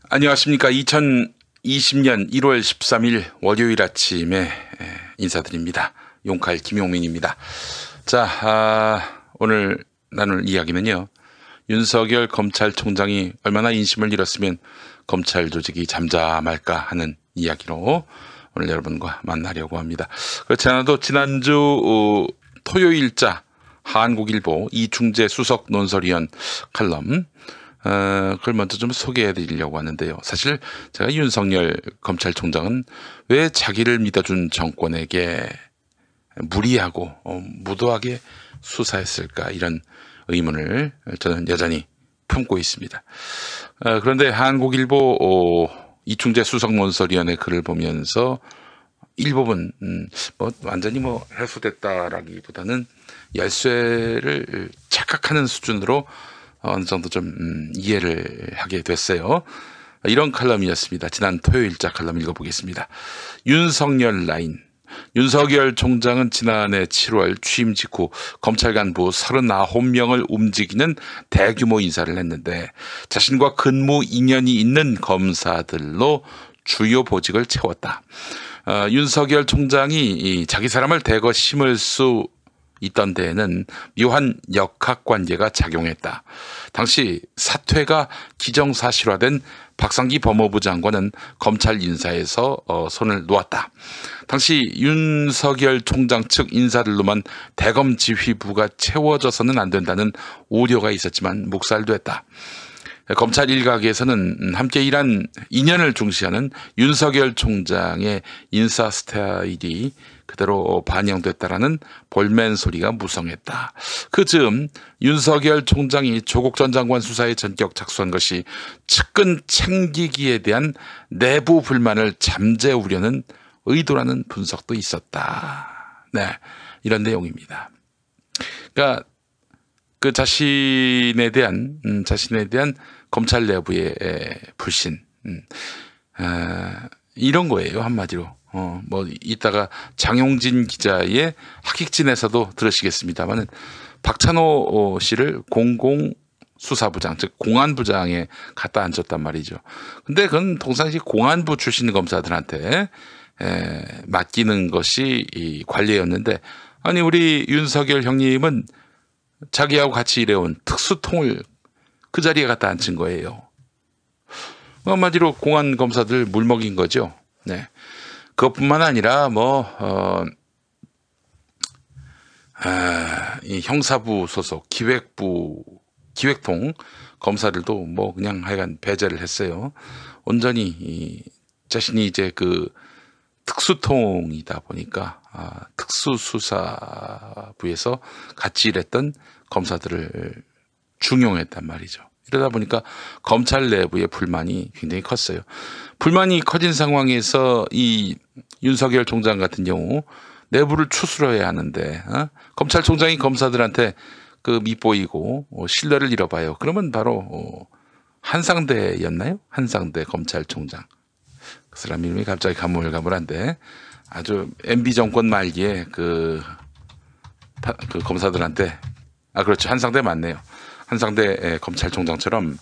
안녕하십니까. 2020년 1월 13일 월요일 아침에 인사드립니다. 용칼 김용민입니다. 자, 오늘 나눌 이야기는요. 윤석열 검찰총장이 얼마나 인심을 잃었으면 검찰 조직이 잠잠할까 하는 이야기로 오늘 여러분과 만나려고 합니다. 그렇지 않아도 지난주 토요일자 한국일보 이충재 수석 논설위원 칼럼 그걸 먼저 좀 소개해 드리려고 하는데요. 사실 제가 윤석열 검찰총장은 왜 자기를 믿어준 정권에게 무리하고 무도하게 수사했을까, 이런 의문을 저는 여전히 품고 있습니다. 그런데 한국일보 이충재 수석 논설위원의 글을 보면서 일부분 완전히 해소됐다라기보다는 열쇠를 착각하는 수준으로 어느 정도 좀 이해를 하게 됐어요. 이런 칼럼이었습니다. 지난 토요일자 칼럼 읽어보겠습니다. 윤석열 라인. 윤석열 총장은 지난해 7월 취임 직후 검찰 간부 39명을 움직이는 대규모 인사를 했는데 자신과 근무 인연이 있는 검사들로 주요 보직을 채웠다. 윤석열 총장이 자기 사람을 대거 심을 수 있던 데에는 묘한 역학관계가 작용했다. 당시 사퇴가 기정사실화된 박상기 법무부 장관은 검찰 인사에서 손을 놓았다. 당시 윤석열 총장 측 인사들로만 대검 지휘부가 채워져서는 안 된다는 우려가 있었지만 묵살됐다. 검찰 일각에서는 함께 일한 인연을 중시하는 윤석열 총장의 인사 스타일이 그대로 반영됐다라는 볼멘 소리가 무성했다. 그 즈음 윤석열 총장이 조국 전 장관 수사에 전격 착수한 것이 측근 챙기기에 대한 내부 불만을 잠재우려는 의도라는 분석도 있었다. 네, 이런 내용입니다. 그러니까 그 자신에 대한 검찰 내부의 불신, 이런 거예요, 한마디로. 이따가 장용진 기자의 학익진에서도 들으시겠습니다만은 박찬호 씨를 공공수사부장, 즉 공안부장에 갖다 앉혔단 말이죠. 근데 그건 통상시 공안부 출신 검사들한테 맡기는 것이 이 관례였는데, 아니 우리 윤석열 형님은 자기하고 같이 일해온 특수통을 그 자리에 갖다 앉힌 거예요. 한마디로 공안 검사들 물먹인 거죠. 네. 그것뿐만 아니라 이 형사부 소속 기획통 검사들도 그냥 하여간 배제를 했어요. 온전히 자신이 이제 그 특수통이다 보니까 특수수사부에서 같이 일했던 검사들을 중용했단 말이죠. 이러다 보니까 검찰 내부의 불만이 굉장히 컸어요. 불만이 커진 상황에서 이 윤석열 총장 같은 경우 내부를 추스러야 하는데 검찰총장이 검사들한테 그 밉보이고 신뢰를 잃어봐요. 그러면 바로 한상대였나요? 한상대 검찰총장. 그 사람 이름이 갑자기 가물가물한데 아주 MB 정권 말기에 그 검사들한테 그렇죠. 한상대 맞네요. 한상대 검찰총장처럼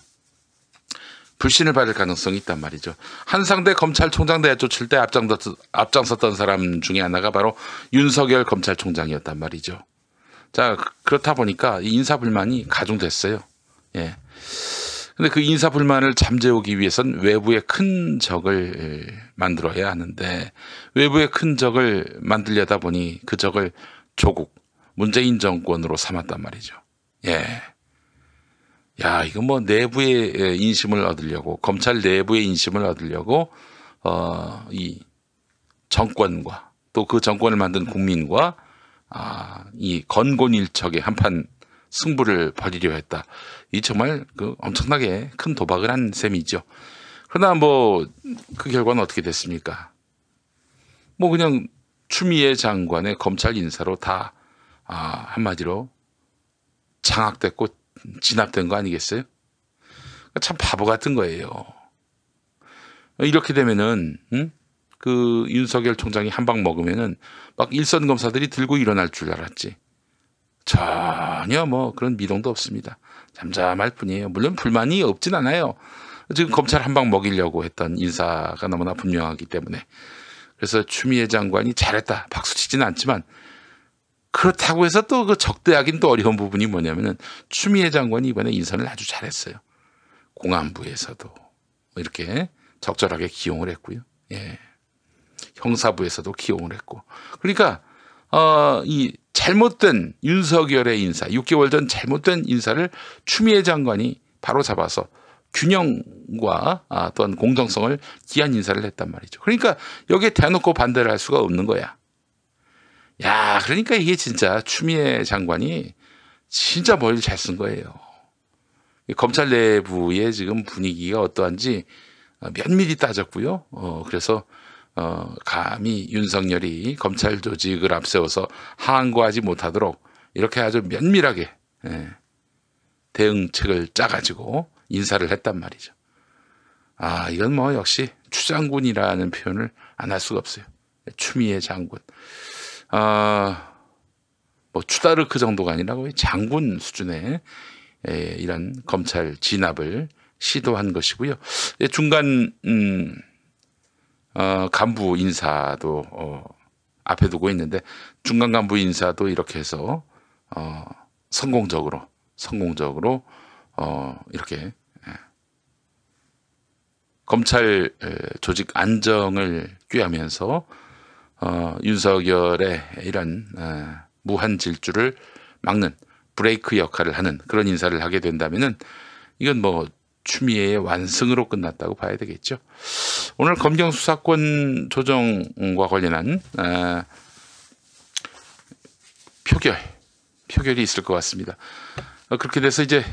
불신을 받을 가능성이 있단 말이죠. 한상대 검찰총장 내쫓을 때 앞장섰던 사람 중에 하나가 바로 윤석열 검찰총장이었단 말이죠. 자, 그렇다 보니까 이 인사불만이 가중됐어요. 예. 근데 그 인사불만을 잠재우기 위해선 외부의 큰 적을 만들어야 하는데 외부의 큰 적을 만들려다 보니 그 적을 조국, 문재인 정권으로 삼았단 말이죠. 예. 야, 이거 내부의 인심을 얻으려고, 검찰 내부의 인심을 얻으려고, 이 정권과 또 그 정권을 만든 국민과, 이 건곤일척의 한판 승부를 벌이려 했다. 이 정말 엄청나게 큰 도박을 한 셈이죠. 그러나 그 결과는 어떻게 됐습니까? 그냥 추미애 장관의 검찰 인사로 다, 한마디로 장악됐고, 진압된 거 아니겠어요? 참 바보 같은 거예요. 이렇게 되면은 그 윤석열 총장이 한 방 먹으면은 막 일선 검사들이 들고 일어날 줄 알았지. 전혀 그런 미동도 없습니다. 잠잠할 뿐이에요. 물론 불만이 없진 않아요. 지금 검찰 한 방 먹이려고 했던 인사가 너무나 분명하기 때문에 그래서 추미애 장관이 잘했다 박수치지는 않지만 그렇다고 해서 또 그 적대하긴 또 어려운 부분이 뭐냐면은 추미애 장관이 이번에 인선을 아주 잘했어요. 공안부에서도 이렇게 적절하게 기용을 했고요. 예. 형사부에서도 기용을 했고. 그러니까 이 잘못된 윤석열의 인사, 6개월 전 잘못된 인사를 추미애 장관이 바로 잡아서 균형과 또한 공정성을 기한 인사를 했단 말이죠. 그러니까 여기에 대놓고 반대를 할 수가 없는 거야. 야, 그러니까 이게 진짜 추미애 장관이 진짜 머리를 잘 쓴 거예요. 검찰 내부의 지금 분위기가 어떠한지 면밀히 따졌고요. 그래서 감히 윤석열이 검찰 조직을 앞세워서 항거하지 못하도록 이렇게 아주 면밀하게 대응책을 짜가지고 인사를 했단 말이죠. 이건 뭐 역시 추장군이라는 표현을 안 할 수가 없어요. 추미애 장군. 뭐 추다르크 정도가 아니라 거의 장군 수준의 이런 검찰 진압을 시도한 것이고요. 중간 간부 인사도 앞에 두고 있는데 중간 간부 인사도 이렇게 해서 성공적으로 이렇게 검찰 조직 안정을 꾀하면서 윤석열의 이런 무한 질주를 막는 브레이크 역할을 하는 그런 인사를 하게 된다면은 이건 뭐 추미애의 완승으로 끝났다고 봐야 되겠죠. 오늘 검경 수사권 조정과 관련한 표결이 있을 것 같습니다. 그렇게 돼서 이제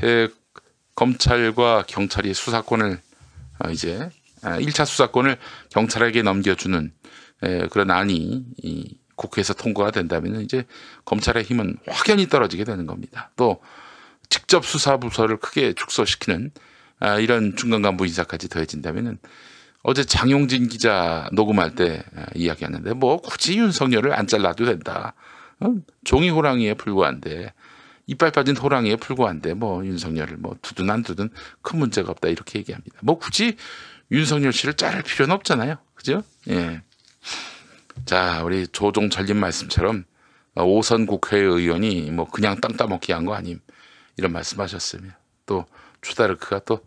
검찰과 경찰이 수사권을 이제 1차 수사권을 경찰에게 넘겨주는 그런 안이 국회에서 통과가 된다면 이제 검찰의 힘은 확연히 떨어지게 되는 겁니다. 또 직접 수사 부서를 크게 축소시키는 이런 중간 간부 인사까지 더해진다면은 어제 장용진 기자 녹음할 때 이야기했는데 뭐 굳이 윤석열을 안 잘라도 된다. 종이 호랑이에 불과한데 이빨 빠진 호랑이에 불과한데 뭐 윤석열을 뭐 두든 안 두든 큰 문제가 없다 이렇게 얘기합니다. 뭐 굳이 윤석열 씨를 자를 필요는 없잖아요. 그죠? 예. 자, 우리 조종철님 말씀처럼 5선 국회의원이 뭐 그냥 땅 따먹기 한 거 아님 이런 말씀하셨으며 또 추다르크가 또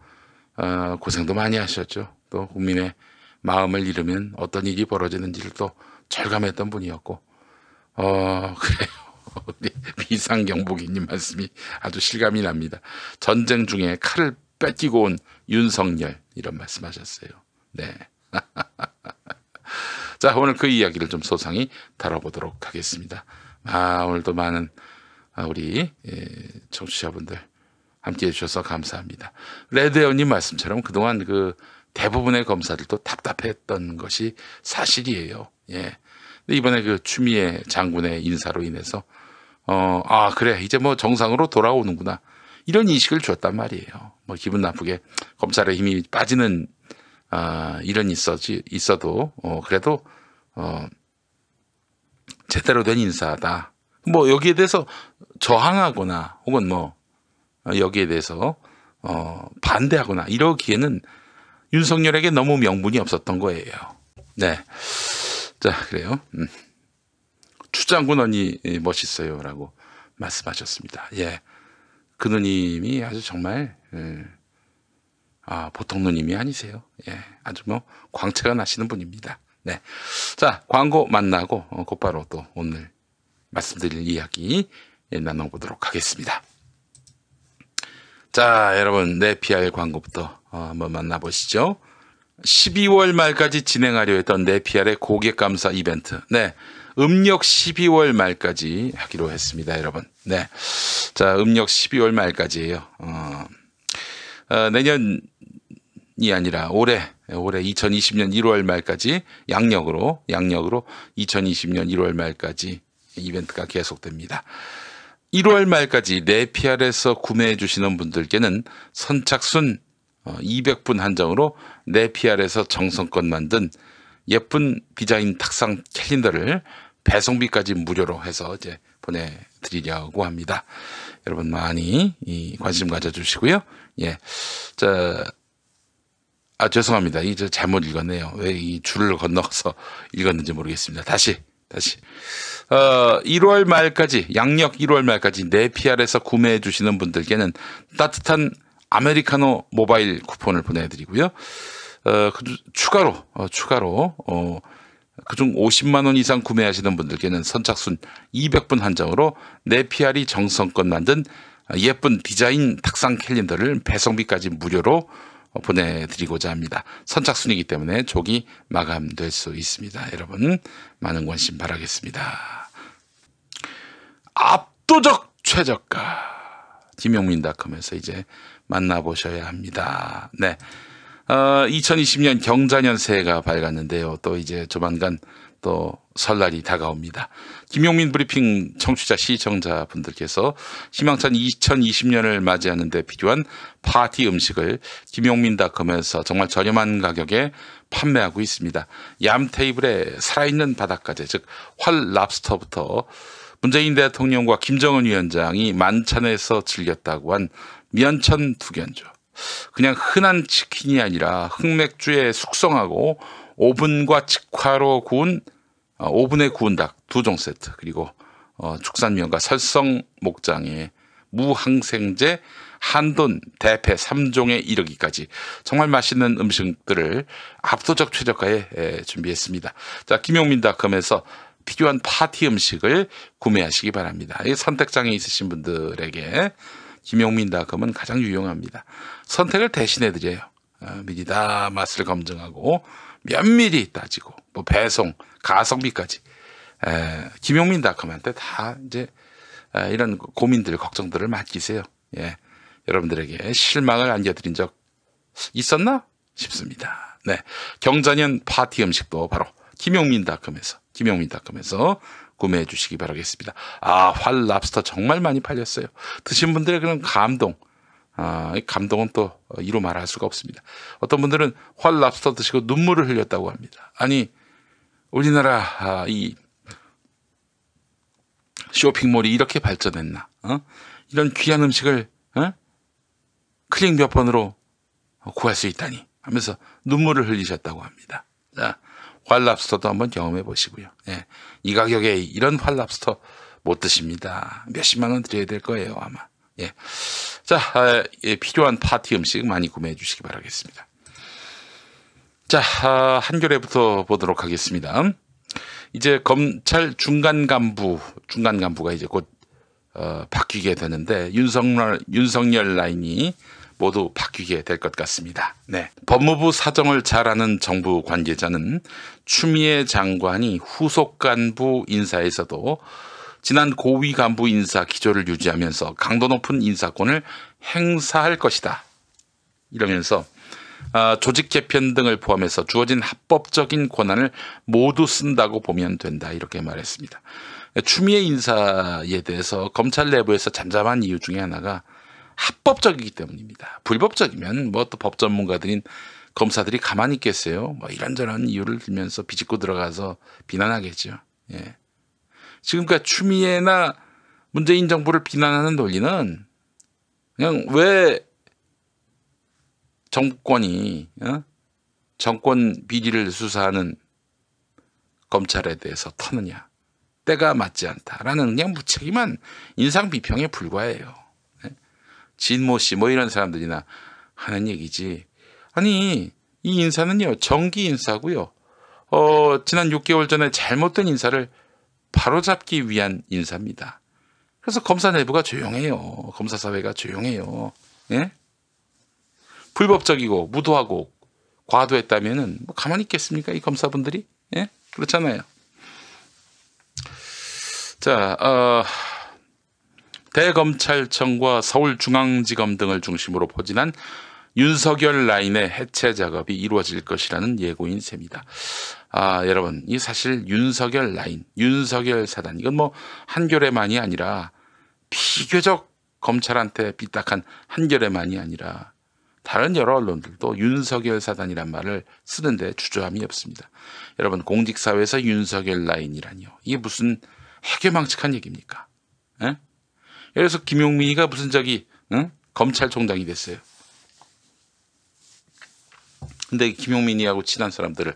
고생도 많이 하셨죠. 또 국민의 마음을 잃으면 어떤 일이 벌어지는지를 또 절감했던 분이었고 그래요. 우리 비상경보기님 말씀이 아주 실감이 납니다. 전쟁 중에 칼을 뺏기고 온 윤석열 이런 말씀하셨어요. 네. 자, 오늘 그 이야기를 좀 소상히 다뤄보도록 하겠습니다. 오늘도 많은 우리 청취자분들 함께해 주셔서 감사합니다. 레드웨어님 말씀처럼 그동안 그 대부분의 검사들도 답답했던 것이 사실이에요. 예. 근데 이번에 그 추미애 장군의 인사로 인해서 그래 이제 뭐 정상으로 돌아오는구나 이런 인식을 줬단 말이에요. 뭐 기분 나쁘게 검찰의 힘이 빠지는 이런 있어도 그래도 제대로 된 인사다. 뭐 여기에 대해서 저항하거나 혹은 뭐 여기에 대해서 반대하거나 이러기에는 윤석열에게 너무 명분이 없었던 거예요. 네. 자, 그래요. 추장군 언니 멋있어요라고 말씀하셨습니다. 예. 그 누님이 아주 정말 보통 누님이 아니세요. 예. 아주 뭐 광채가 나시는 분입니다. 네. 자, 광고 만나고 곧바로 또 오늘 말씀드릴 이야기 나눠보도록 하겠습니다. 자, 여러분 네피알 광고부터 한번 만나보시죠. 12월 말까지 진행하려 했던 네피알의 고객 감사 이벤트. 네. 음력 12월 말까지 하기로 했습니다, 여러분. 네. 자, 음력 12월 말까지예요. 내년이 아니라 올해 2020년 1월 말까지 양력으로 2020년 1월 말까지 이벤트가 계속됩니다. 1월 말까지 네피알에서 구매해 주시는 분들께는 선착순 200분 한정으로 네피알에서 정성껏 만든 예쁜 디자인 탁상 캘린더를 배송비까지 무료로 해서 이제 보내드리려고 합니다. 여러분 많이 관심 가져주시고요. 예, 자 죄송합니다. 이제 잘못 읽었네요. 왜 이 줄을 건너서 읽었는지 모르겠습니다. 다시. 1월 말까지, 양력 1월 말까지 네피알에서 구매해 주시는 분들께는 따뜻한 아메리카노 모바일 쿠폰을 보내드리고요. 추가로 그중 50만 원 이상 구매하시는 분들께는 선착순 200분 한정으로 네피알이 정성껏 만든 예쁜 디자인 탁상 캘린더를 배송비까지 무료로 보내드리고자 합니다. 선착순이기 때문에 조기 마감될 수 있습니다. 여러분 많은 관심 바라겠습니다. 압도적 최저가 김용민닷컴에서 이제 만나보셔야 합니다. 네, 2020년 경자년 새해가 밝았는데요. 또 이제 조만간 또 설날이 다가옵니다. 김용민 브리핑 청취자 시청자분들께서 희망찬 2020년을 맞이하는 데 필요한 파티 음식을 김용민닷컴에서 정말 저렴한 가격에 판매하고 있습니다. 얌 테이블에 살아있는 바닷가재, 즉 활 랍스터부터 문재인 대통령과 김정은 위원장이 만찬에서 즐겼다고 한 면천 두견조, 그냥 흔한 치킨이 아니라 흑맥주에 숙성하고 오븐과 직화로 구운 오븐에 구운 닭 2종 세트, 그리고 축산면과 설성 목장의 무항생제 한돈 대패 3종에 이르기까지 정말 맛있는 음식들을 압도적 최저가에 준비했습니다. 자, 김용민닷컴에서 필요한 파티 음식을 구매하시기 바랍니다. 이 선택장애 있으신 분들에게 김용민닷컴은 가장 유용합니다. 선택을 대신해 드려요. 미리 다 맛을 검증하고 면밀히 따지고 뭐 배송, 가성비까지 김용민닷컴한테 다 이제 이런 고민들, 걱정들을 맡기세요. 예, 여러분들에게 실망을 안겨드린 적 있었나 싶습니다. 네, 경자년 파티 음식도 바로 김용민닷컴에서 구매해 주시기 바라겠습니다. 활 랍스터 정말 많이 팔렸어요. 드신 분들의 그런 감동, 이 감동은 또 이루 말할 수가 없습니다. 어떤 분들은 활 랍스터 드시고 눈물을 흘렸다고 합니다. 아니, 우리나라 이 쇼핑몰이 이렇게 발전했나? 이런 귀한 음식을 클릭 몇 번으로 구할 수 있다니 하면서 눈물을 흘리셨다고 합니다. 자, 활랍스터도 한번 경험해 보시고요. 예, 이 가격에 이런 활랍스터 못 드십니다. 몇십만 원 드려야 될 거예요, 아마. 예. 자, 필요한 파티 음식 많이 구매해 주시기 바라겠습니다. 자, 한겨레부터 보도록 하겠습니다. 이제 검찰 중간 간부가 이제 곧 바뀌게 되는데 윤석열 라인이 모두 바뀌게 될 것 같습니다. 네. 법무부 사정을 잘 아는 정부 관계자는 추미애 장관이 후속 간부 인사에서도 지난 고위 간부 인사 기조를 유지하면서 강도 높은 인사권을 행사할 것이다. 이러면서 조직 개편 등을 포함해서 주어진 합법적인 권한을 모두 쓴다고 보면 된다. 이렇게 말했습니다. 추미애 인사에 대해서 검찰 내부에서 잠잠한 이유 중에 하나가 합법적이기 때문입니다. 불법적이면 뭐 또 법 전문가들인 검사들이 가만히 있겠어요. 뭐 이런저런 이유를 들면서 비집고 들어가서 비난하겠죠. 예. 지금까지 추미애나 문재인 정부를 비난하는 논리는 그냥 왜 정권이 정권 비리를 수사하는 검찰에 대해서 터느냐, 때가 맞지 않다라는 그냥 무책임한 인상 비평에 불과해요. 진모 씨 뭐 이런 사람들이나 하는 얘기지. 아니, 이 인사는요 정기 인사고요. 지난 6개월 전에 잘못된 인사를 바로잡기 위한 인사입니다. 그래서 검사 내부가 조용해요. 검사 사회가 조용해요. 예? 불법적이고 무도하고 과도했다면은 뭐 가만히 있겠습니까? 이 검사분들이? 예? 그렇잖아요. 자, 대검찰청과 서울중앙지검 등을 중심으로 포진한 윤석열 라인의 해체 작업이 이루어질 것이라는 예고인 셈이다. 여러분, 이 사실 윤석열 라인, 윤석열 사단, 이건 뭐 한겨레만이 아니라 비교적 검찰한테 삐딱한 한겨레만이 아니라 다른 여러 언론들도 윤석열 사단이란 말을 쓰는데 주저함이 없습니다. 여러분, 공직사회에서 윤석열 라인이라니요. 이게 무슨 해괴망측한 얘기입니까? 에? 그래서 김용민이가 무슨 검찰총장이 됐어요. 근데 김용민이하고 친한 사람들을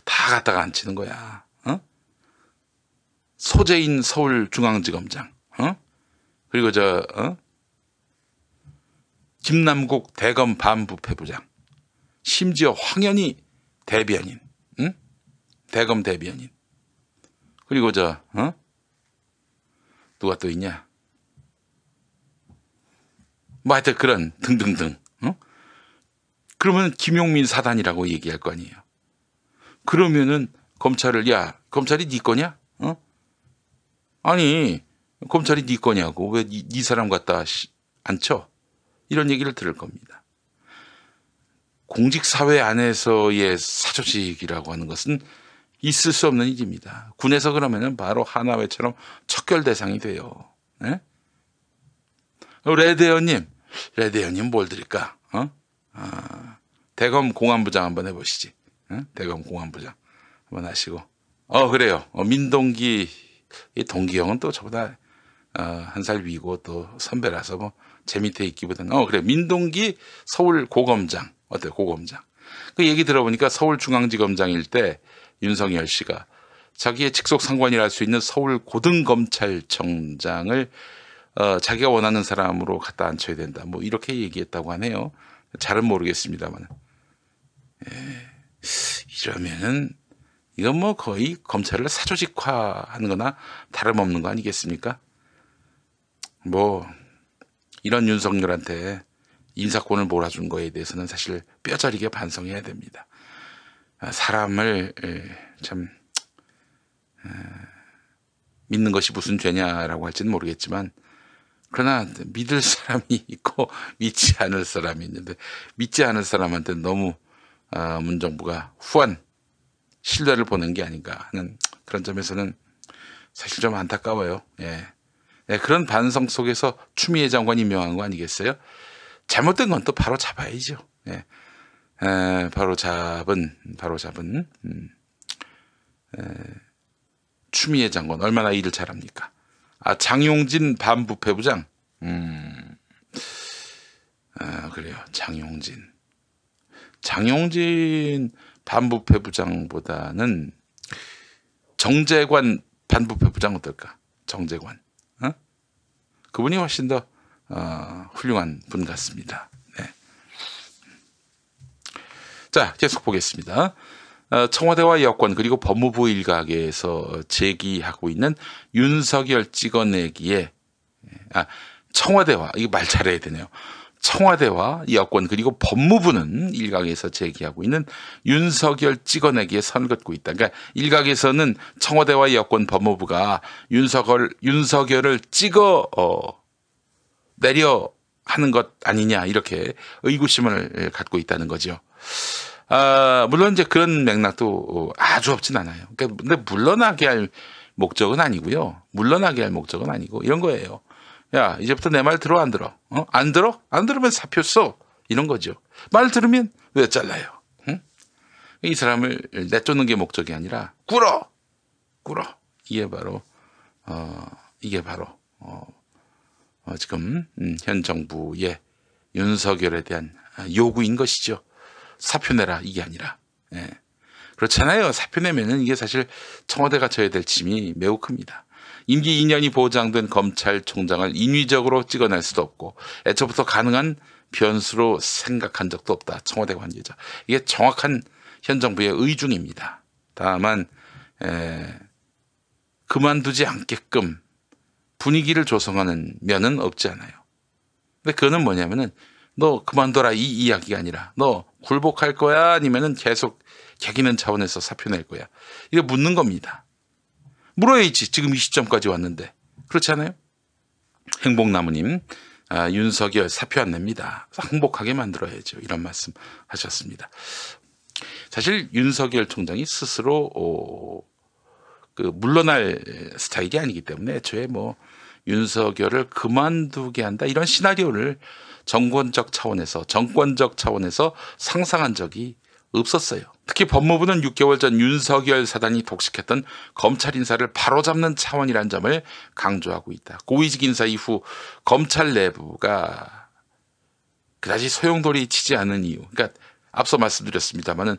다 갖다가 앉히는 거야. 어? 소재인 서울중앙지검장, 그리고 김남국 대검 반부패부장, 심지어 황현희 대변인, 응? 대검 대변인, 그리고 누가 또 있냐? 뭐 하여튼 그런 등등등. 그러면 김용민 사단이라고 얘기할 거 아니에요. 그러면은 검찰이 네 거냐? 아니, 검찰이 네 거냐고. 왜 네 사람 갖다 앉혀? 이런 얘기를 들을 겁니다. 공직사회 안에서의 사조직이라고 하는 것은 있을 수 없는 일입니다. 군에서 그러면은 바로 하나회처럼 척결 대상이 돼요. 네? 레드회원님 뭘 드릴까? 대검 공안부장 한번 해보시지. 대검 공안부장 한번 하시고. 그래요. 민동기, 이 동기 형은 또 저보다 한 살 위고 또 선배라서 뭐 제 밑에 있기보다는 그래. 민동기 서울 고검장 어때요? 고검장. 그 얘기 들어보니까 서울중앙지검장일 때 윤석열 씨가 자기의 직속 상관이라 할 수 있는 서울 고등검찰청장을 자기가 원하는 사람으로 갖다 앉혀야 된다. 뭐 이렇게 얘기했다고 하네요. 잘은 모르겠습니다만. 이러면은 이건 뭐 거의 검찰을 사조직화하는 거나 다름없는 거 아니겠습니까? 뭐 이런 윤석열한테 인사권을 몰아준 거에 대해서는 사실 뼈저리게 반성해야 됩니다. 사람을 참 믿는 것이 무슨 죄냐라고 할지는 모르겠지만, 그러나 믿을 사람이 있고 믿지 않을 사람이 있는데, 믿지 않을 사람한테 너무 문정부가 후한 신뢰를 보낸 게 아닌가 하는 그런 점에서는 사실 좀 안타까워요. 그런 반성 속에서 추미애 장관이 임명한 거 아니겠어요? 잘못된 건 또 바로 잡아야죠. 바로 잡은 추미애 장관 얼마나 일을 잘합니까? 장용진 반부패부장. 그래요. 장용진 반부패부장보다는 정재관 반부패부장 어떨까? 정재관. 그분이 훨씬 더 훌륭한 분 같습니다. 네. 자, 계속 보겠습니다. 청와대와 여권 그리고 법무부 일각에서 제기하고 있는 윤석열 찍어내기에 청와대와, 이거 말 잘해야 되네요. 청와대와 여권 그리고 법무부는 일각에서 제기하고 있는 윤석열 찍어내기에 선을 긋고 있다. 그러니까 일각에서는 청와대와 여권 법무부가 윤석열을 찍어 내려 하는 것 아니냐, 이렇게 의구심을 갖고 있다는 거죠. 물론 이제 그런 맥락도 아주 없진 않아요. 그러니까 근데 물러나게 할 목적은 아니고요. 이런 거예요. 야, 이제부터 내 말 들어, 안 들어? 안 들어? 안 들으면 사표 써. 이런 거죠. 말 들으면 왜 잘라요? 응? 이 사람을 내쫓는 게 목적이 아니라 꿇어. 이게 바로 지금 현 정부의 윤석열에 대한 요구인 것이죠. 사표 내라, 이게 아니라. 그렇잖아요. 사표 내면은 이게 사실 청와대가 져야 될 짐이 매우 큽니다. 임기 2년이 보장된 검찰총장을 인위적으로 찍어낼 수도 없고 애초부터 가능한 변수로 생각한 적도 없다. 청와대 관계자. 이게 정확한 현 정부의 의중입니다. 다만 그만두지 않게끔 분위기를 조성하는 면은 없지 않아요. 근데 그거는 뭐냐면은 너 그만둬라, 이 이야기가 아니라 너 굴복할 거야, 아니면은 계속 개기는 차원에서 사표 낼 거야. 이거 묻는 겁니다. 물어야지. 지금 이 시점까지 왔는데. 그렇지 않아요? 행복나무님, 윤석열 사표 안 냅니다. 행복하게 만들어야죠. 이런 말씀 하셨습니다. 사실 윤석열 총장이 스스로 물러날 스타일이 아니기 때문에 애초에 뭐 윤석열을 그만두게 한다, 이런 시나리오를 정권적 차원에서 상상한 적이 없었어요. 특히 법무부는 6개월 전 윤석열 사단이 독식했던 검찰 인사를 바로잡는 차원이라는 점을 강조하고 있다. 고위직 인사 이후 검찰 내부가 그다지 소용돌이 치지 않은 이유, 그러니까 앞서 말씀드렸습니다마는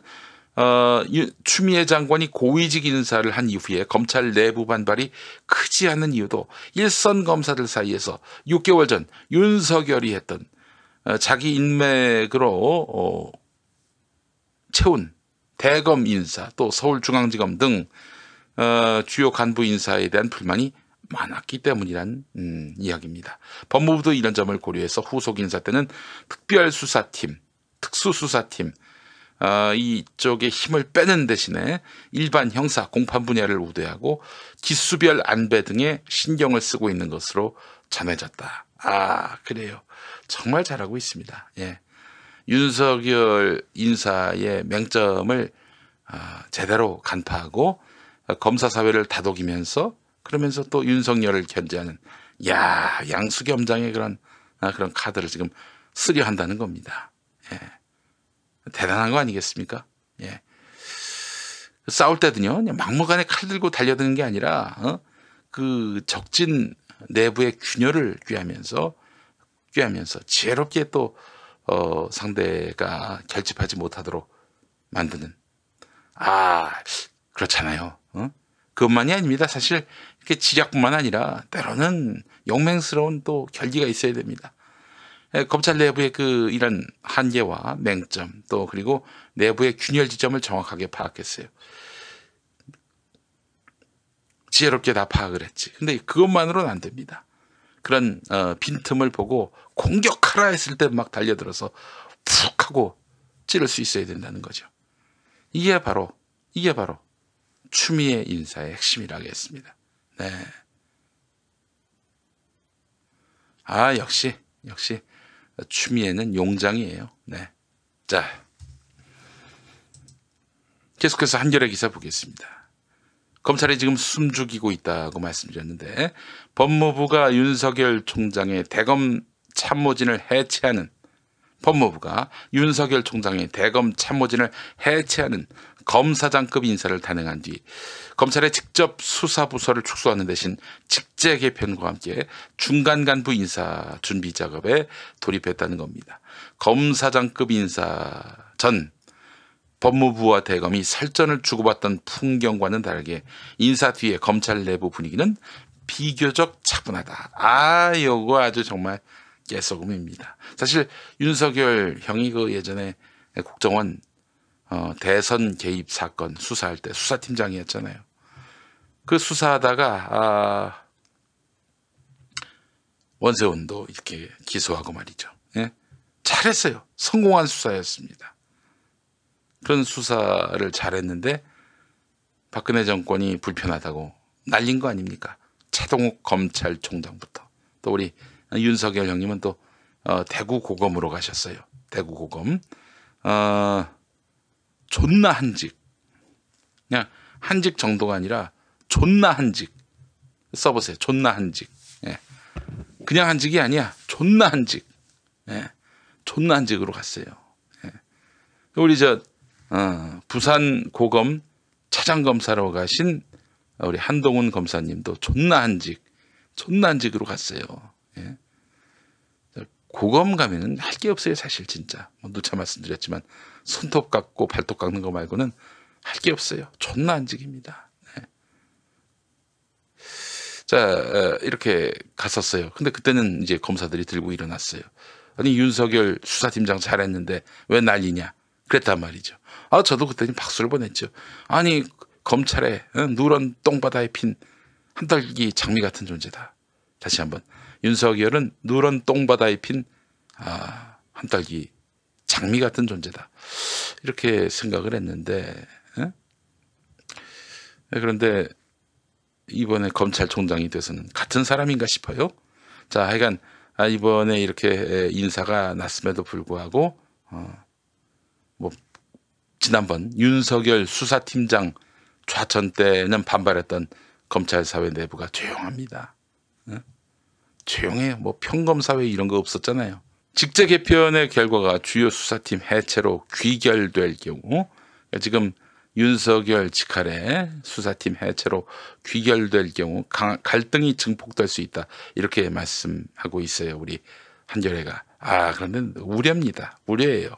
추미애 장관이 고위직 인사를 한 이후에 검찰 내부 반발이 크지 않은 이유도 일선 검사들 사이에서 6개월 전 윤석열이 했던 자기 인맥으로 채운 대검 인사 또 서울중앙지검 등 주요 간부 인사에 대한 불만이 많았기 때문이란 이야기입니다. 법무부도 이런 점을 고려해서 후속 인사 때는 특별수사팀, 특수수사팀 이쪽에 힘을 빼는 대신에 일반 형사 공판 분야를 우대하고 기수별 안배 등에 신경을 쓰고 있는 것으로 전해졌다. 그래요. 정말 잘하고 있습니다. 예. 윤석열 인사의 맹점을 제대로 간파하고 검사 사회를 다독이면서 그러면서 또 윤석열을 견제하는 양수겸장의 그런 카드를 지금 쓰려 한다는 겁니다. 예. 대단한 거 아니겠습니까? 예. 싸울 때도요, 막무가내 칼 들고 달려드는 게 아니라 그 적진 내부의 균열을 꾀하면서 지혜롭게 또 상대가 결집하지 못하도록 만드는 그렇잖아요. 그것만이 아닙니다. 사실 이렇게 지략뿐만 아니라 때로는 용맹스러운 또 결기가 있어야 됩니다. 검찰 내부의 이런 한계와 맹점 또 그리고 내부의 균열 지점을 정확하게 파악했어요. 지혜롭게 다 파악을 했지. 근데 그것만으로는 안 됩니다. 그런 빈틈을 보고 공격하라 했을 때 막 달려들어서 푹 하고 찌를 수 있어야 된다는 거죠. 이게 바로 추미애 인사의 핵심이라고 했습니다. 네. 역시 추미애는 용장이에요. 네. 자, 계속해서 한겨레 기사 보겠습니다. 검찰이 지금 숨죽이고 있다고 말씀드렸는데 법무부가 윤석열 총장의 대검 참모진을 해체하는 검사장급 인사를 단행한 뒤 검찰의 직접 수사부서를 축소하는 대신 직제 개편과 함께 중간 간부 인사 준비 작업에 돌입했다는 겁니다. 검사장급 인사 전 법무부와 대검이 설전을 주고받던 풍경과는 다르게 인사 뒤에 검찰 내부 분위기는 비교적 차분하다. 요거 아주 정말 깨소금입니다. 사실 윤석열 형이 예전에 국정원 대선 개입 사건 수사할 때 수사팀장이었잖아요. 그 수사하다가 원세훈도 이렇게 기소하고 말이죠. 예? 잘했어요. 성공한 수사였습니다. 그런 수사를 잘했는데 박근혜 정권이 불편하다고 날린 거 아닙니까? 최동욱 검찰총장부터 또 우리 윤석열 형님은 또 대구 고검으로 가셨어요. 대구 고검. 존나 한직. 그냥 한직 정도가 아니라 존나 한직. 써보세요. 존나 한직. 예. 그냥 한직이 아니야. 존나 한직. 예. 존나 한직으로 갔어요. 예. 우리 부산 고검 차장검사로 가신 우리 한동훈 검사님도 존나 한직으로 갔어요. 예. 고검 가면은 할 게 없어요, 사실 진짜. 누차 말씀드렸지만 손톱 깎고 발톱 깎는 거 말고는 할 게 없어요. 존나 한직입니다. 네. 자, 이렇게 갔었어요. 근데 그때는 이제 검사들이 들고 일어났어요. 아니 윤석열 수사팀장 잘했는데 왜 난리냐? 그랬단 말이죠. 저도 그때는 박수를 보냈죠. 아니 검찰에 누런 똥바다에 핀 한떨기 장미 같은 존재다. 다시 한번 윤석열은 누런 똥바다에 핀 한떨기 장미 같은 존재다. 이렇게 생각을 했는데 그런데 이번에 검찰총장이 돼서는 같은 사람인가 싶어요. 자, 하여간 이번에 이렇게 인사가 났음에도 불구하고 지난번 윤석열 수사팀장 좌천 때는 반발했던 검찰 사회 내부가 조용합니다. 조용해요. 평검사회 이런 거 없었잖아요. 직제 개편의 결과가 주요 수사팀 해체로 귀결될 경우, 지금 윤석열 직할의 수사팀 해체로 귀결될 경우 갈등이 증폭될 수 있다. 이렇게 말씀하고 있어요. 우리 한겨레가. 그런데 우려입니다. 우려예요.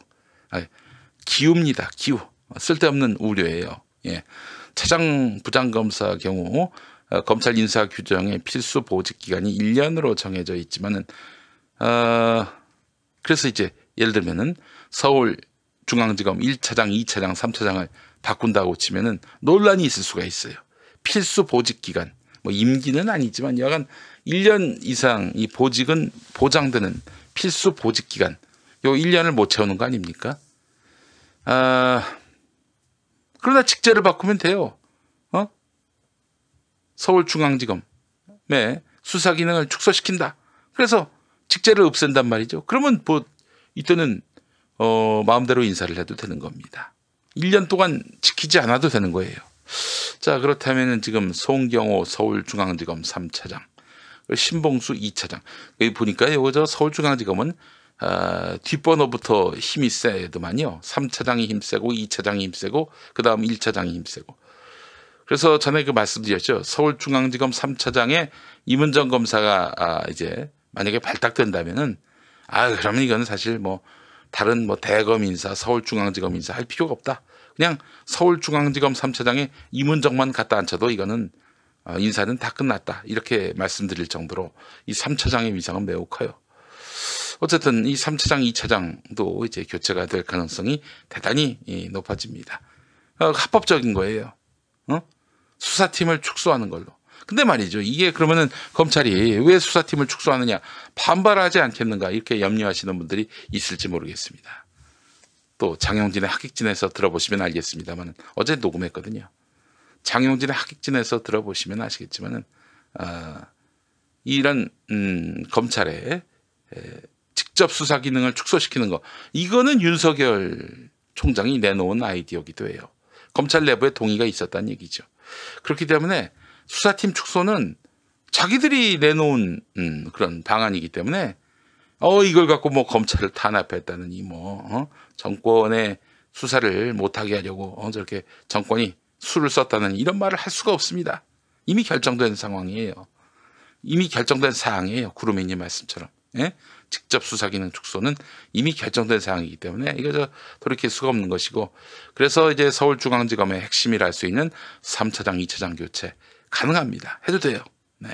기우입니다. 기우. 쓸데없는 우려예요. 예. 차장 부장검사 경우 검찰 인사 규정에 필수 보직 기간이 1년으로 정해져 있지만은 그래서 이제 예를 들면은 서울중앙지검 1차장, 2차장, 3차장을 바꾼다고 치면은 논란이 있을 수가 있어요. 필수 보직 기간, 뭐 임기는 아니지만 여간 1년 이상 이 보직은 보장되는 필수 보직 기간, 요 1년을 못 채우는 거 아닙니까? 그러나 직제를 바꾸면 돼요. 서울중앙지검의 수사 기능을 축소시킨다. 그래서 직제를 없앤단 말이죠. 그러면 뭐 이때는 마음대로 인사를 해도 되는 겁니다. 1년 동안 지키지 않아도 되는 거예요. 자, 그렇다면은 지금 송경호 서울중앙지검 3차장, 신봉수 2차장. 여기 보니까 요거 서울중앙지검은 뒷번호부터 힘이 세더만요. 3차장이 힘세고 2차장이 힘세고 그 다음 1차장이 힘세고. 그래서 전에 그 말씀드렸죠. 서울중앙지검 3차장에 임은정 검사가 이제 만약에 발탁된다면은 그러면 이거는 사실 뭐 다른 뭐 대검 인사, 서울중앙지검 인사 할 필요가 없다. 그냥 서울중앙지검 3차장에 임은정만 갖다 앉혀도 이거는 인사는 다 끝났다. 이렇게 말씀드릴 정도로 이 3차장의 위상은 매우 커요. 어쨌든 이 3차장, 2차장도 이제 교체가 될 가능성이 대단히 높아집니다. 합법적인 거예요. 수사팀을 축소하는 걸로. 근데 말이죠. 이게 그러면은 검찰이 왜 수사팀을 축소하느냐, 반발하지 않겠는가, 이렇게 염려하시는 분들이 있을지 모르겠습니다. 또 장용진의 하객진에서 들어보시면 알겠습니다만 어제 녹음했거든요. 장용진의 하객진에서 들어보시면 아시겠지만은 이런 검찰의 직접 수사 기능을 축소시키는 거, 이거는 윤석열 총장이 내놓은 아이디어기도 해요. 검찰 내부에 동의가 있었다는 얘기죠. 그렇기 때문에 수사팀 축소는 자기들이 내놓은 그런 방안이기 때문에 이걸 갖고 뭐 검찰을 탄압했다느니 정권의 수사를 못하게 하려고 저렇게 정권이 수를 썼다는 이런 말을 할 수가 없습니다. 이미 결정된 상황이에요. 이미 결정된 사항이에요. 구루미님 말씀처럼. 예? 직접 수사 기능 축소는 이미 결정된 사항이기 때문에 이거 돌이킬 수가 없는 것이고, 그래서 이제 서울중앙지검의 핵심이라 할 수 있는 3차장, 2차장 교체 가능합니다. 해도 돼요. 네.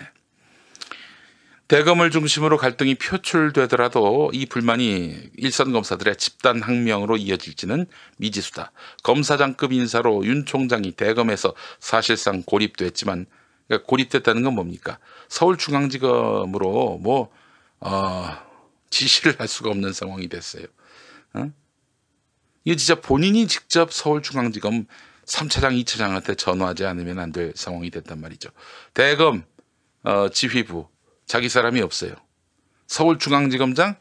대검을 중심으로 갈등이 표출되더라도 이 불만이 일선 검사들의 집단 항명으로 이어질지는 미지수다. 검사장급 인사로 윤 총장이 대검에서 사실상 고립됐지만, 그러니까 고립됐다는 건 뭡니까? 서울중앙지검으로 지시를 할 수가 없는 상황이 됐어요. 이게 진짜 본인이 직접 서울중앙지검 3차장, 2차장한테 전화하지 않으면 안 될 상황이 됐단 말이죠. 대검 지휘부 자기 사람이 없어요. 서울중앙지검장,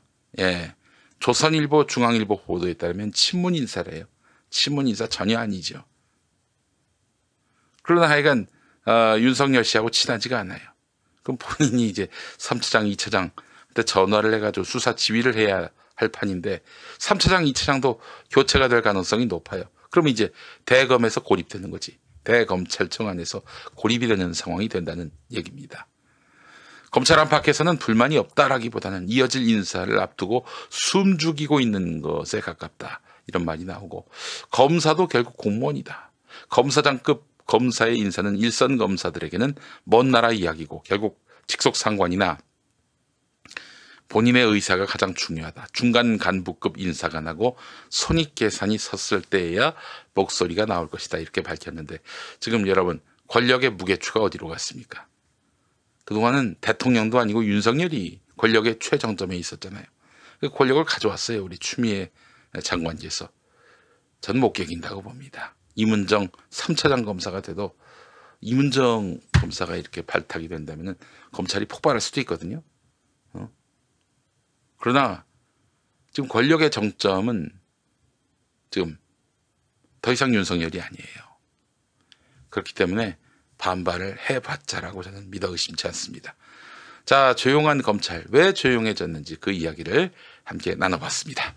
조선일보, 중앙일보 보도에 따르면 친문 인사래요. 친문 인사 전혀 아니죠. 그러나 하여간 윤석열 씨하고 친하지가 않아요. 그럼 본인이 이제 3차장, 2차장한테 전화를 해가지고 수사 지휘를 해야 할 판인데 3차장, 2차장도 교체가 될 가능성이 높아요. 그럼 이제 대검에서 고립되는 거지. 대검찰청 안에서 고립이 되는 상황이 된다는 얘기입니다. 검찰 안팎에서는 불만이 없다라기보다는 이어질 인사를 앞두고 숨죽이고 있는 것에 가깝다, 이런 말이 나오고, 검사도 결국 공무원이다. 검사장급 검사의 인사는 일선 검사들에게는 먼 나라 이야기고 결국 직속 상관이나 본인의 의사가 가장 중요하다. 중간 간부급 인사가 나고 손익 계산이 섰을 때에야 목소리가 나올 것이다, 이렇게 밝혔는데, 지금 여러분 권력의 무게추가 어디로 갔습니까? 그동안은 대통령도 아니고 윤석열이 권력의 최정점에 있었잖아요. 그 권력을 가져왔어요, 우리 추미애 장관께서. 전 못 깨긴다고 봅니다. 임은정 3차장 검사가 돼도 임은정 검사가 이렇게 발탁이 된다면 검찰이 폭발할 수도 있거든요. 그러나 지금 권력의 정점은 지금 더 이상 윤석열이 아니에요. 그렇기 때문에 반발을 해봤자라고 저는 믿어 의심치 않습니다. 자, 조용한 검찰, 왜 조용해졌는지 그 이야기를 함께 나눠봤습니다.